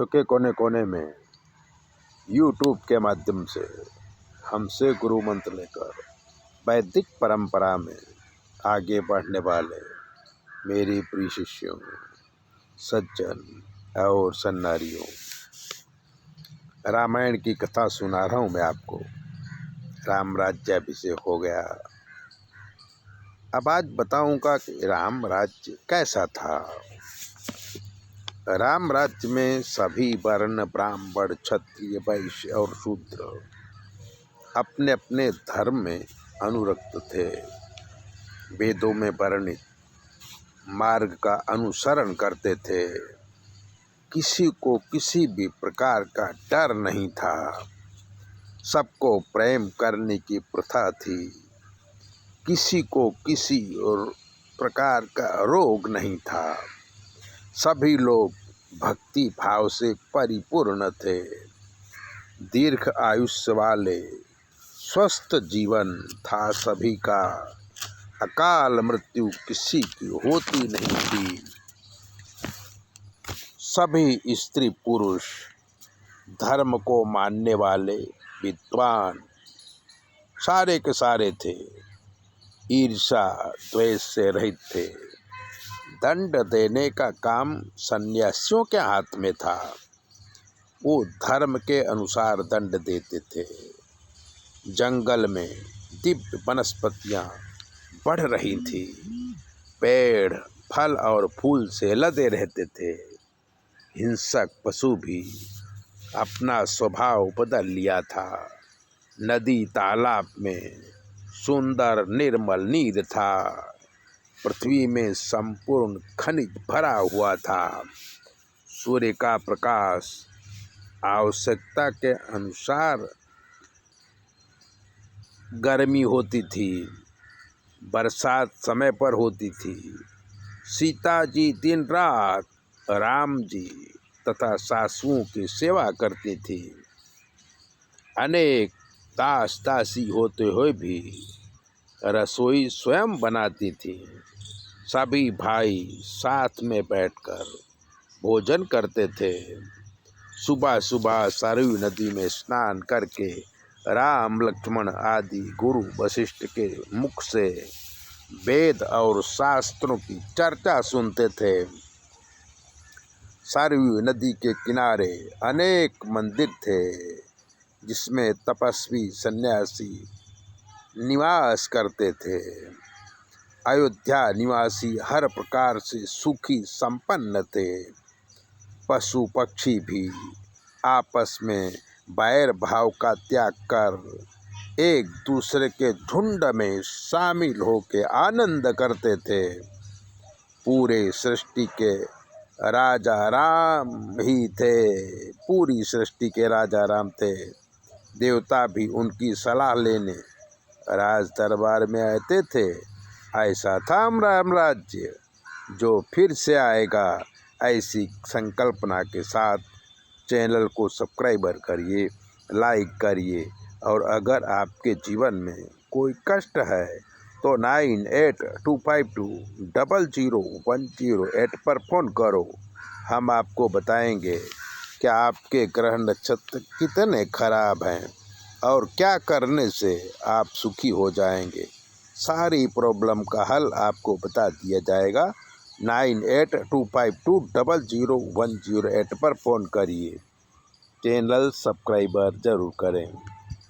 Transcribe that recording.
के कोने कोने में यूट्यूब के माध्यम से हमसे गुरु मंत्र लेकर वैदिक परंपरा में आगे बढ़ने वाले मेरी प्रिय शिष्यों, सज्जन और सन्नारियों, रामायण की कथा सुना रहा हूँ मैं आपको। राम राज्याभिषेक हो गया। अब आज बताऊंगा कि राम राज्य कैसा था। राम राज्य में सभी वर्ण, ब्राह्मण, क्षत्रिय, वैश्य और शूद्र अपने अपने धर्म में अनुरक्त थे। वेदों में वर्णित मार्ग का अनुसरण करते थे। किसी को किसी भी प्रकार का डर नहीं था। सबको प्रेम करने की प्रथा थी। किसी को किसी और प्रकार का रोग नहीं था। सभी लोग भक्ति भाव से परिपूर्ण थे। दीर्घ आयुष्य वाले स्वस्थ जीवन था सभी का। अकाल मृत्यु किसी की होती नहीं थी। सभी स्त्री पुरुष धर्म को मानने वाले विद्वान सारे के सारे थे। ईर्षा द्वेष से रहित थे। दंड देने का काम सन्यासियों के हाथ में था। वो धर्म के अनुसार दंड देते थे। जंगल में दिव्य वनस्पतियां बढ़ रही थी। पेड़ फल और फूल से लदे रहते थे। हिंसक पशु भी अपना स्वभाव बदल लिया था। नदी तालाब में सुंदर निर्मल नीर था। पृथ्वी में संपूर्ण खनिज भरा हुआ था। सूर्य का प्रकाश आवश्यकता के अनुसार गर्मी होती थी। बरसात समय पर होती थी। सीता जी दिन रात राम जी तथा सासुओं की सेवा करती थी। अनेक दास दासी होते हुए भी रसोई स्वयं बनाती थी। सभी भाई साथ में बैठकर भोजन करते थे। सुबह सुबह सरयू नदी में स्नान करके राम लक्ष्मण आदि गुरु वशिष्ठ के मुख से वेद और शास्त्रों की चर्चा सुनते थे। सरयू नदी के किनारे अनेक मंदिर थे जिसमें तपस्वी सन्यासी निवास करते थे। अयोध्या निवासी हर प्रकार से सुखी संपन्न थे। पशु पक्षी भी आपस में बैर भाव का त्याग कर एक दूसरे के झुंड में शामिल होकर आनंद करते थे। पूरे सृष्टि के राजा राम ही थे। पूरी सृष्टि के राजा राम थे। देवता भी उनकी सलाह लेने राज दरबार में आते थे। ऐसा था राम राज्य जो फिर से आएगा। ऐसी संकल्पना के साथ चैनल को सब्सक्राइबर करिए, लाइक करिए और अगर आपके जीवन में कोई कष्ट है तो 9825200108 पर फ़ोन करो। हम आपको बताएंगे कि आपके ग्रह नक्षत्र कितने खराब हैं और क्या करने से आप सुखी हो जाएंगे। सारी प्रॉब्लम का हल आपको बता दिया जाएगा। 9825200108 पर फ़ोन करिए। चैनल सब्सक्राइबर ज़रूर करें।